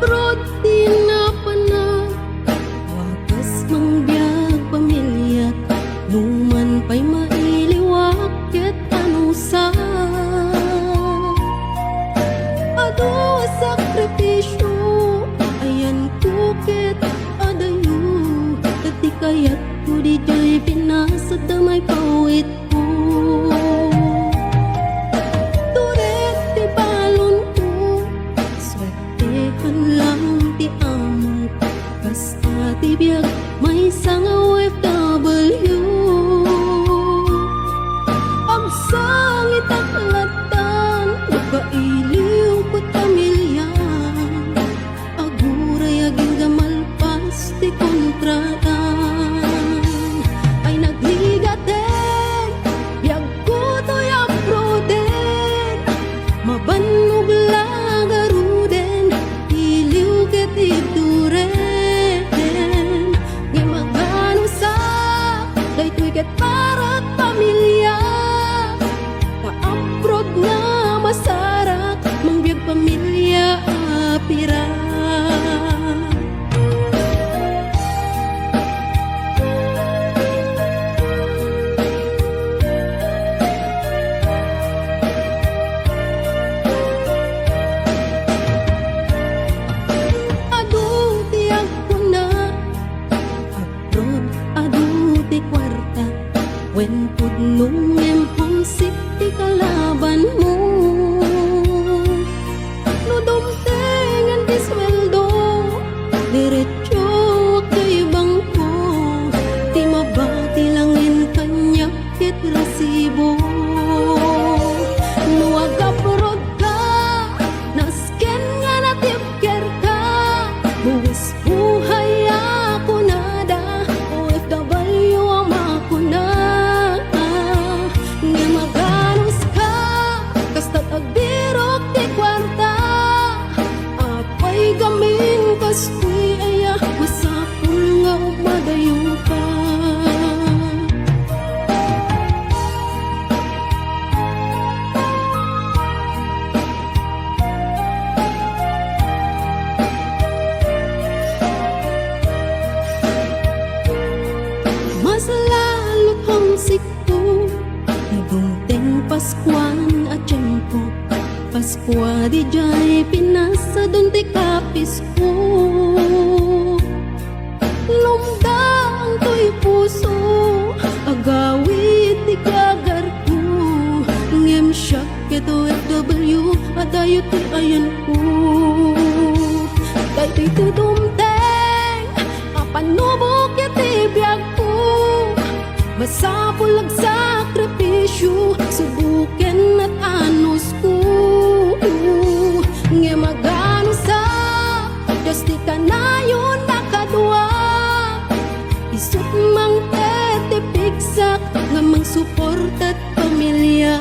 abroad di na pana, wakas mang biyag pamilya, numan pa'y mailiwak ket anusa. Ado sakripisyo, ayan ko ket adayo, dati kayat ko di jay pinasa damay pawit ko. Turet ti balon ko, swertehan lang ti among, basta ti biyag may sang OFW. Ang sangit aklatan, nakailiw ko't pamilyan, aguray aging gamalpas ti kontratan. Ay nagligaten, biyag ko to'y abroden, mabanog lagaruden, iliw ket ituren. Nga magano sa, daytoy ket para't pamilya, ka-abroad nga masarak, mangbiyag pamilya apira. Adu tiyag ko na, abroad adu ti kwarta, wen pudnong emponsik ti kalaban mo. No dumtengan ti sweldo, diretso kay bangko, ti mabati langin kanya ket resibo. No agabroad ka, nasken nga natipker ka, buwis buhay ako nada, OFW ang makuna. Nga maganos ka, kasta't agdirok ti kwarta, apay gamin kastoy aya, masapul nga umadayo ka. Mas lalo't homesick ko, nagungteng Paskuan at tiyempo, Paskwa di jay pinasa dun ti kapis ko. Lumdang to'y puso, agawit ti gagar ko, ngem siyak ket OFW, adayo ti ayan ko. Daytoy ti dumteng, apanubok ket ti biyag ko, masapul ag sakripisyo, subuken at anos ko. Nga magano sa, dasti kanayon nakadwa, isut mang tetipigsak, nga mang suportat pamilya.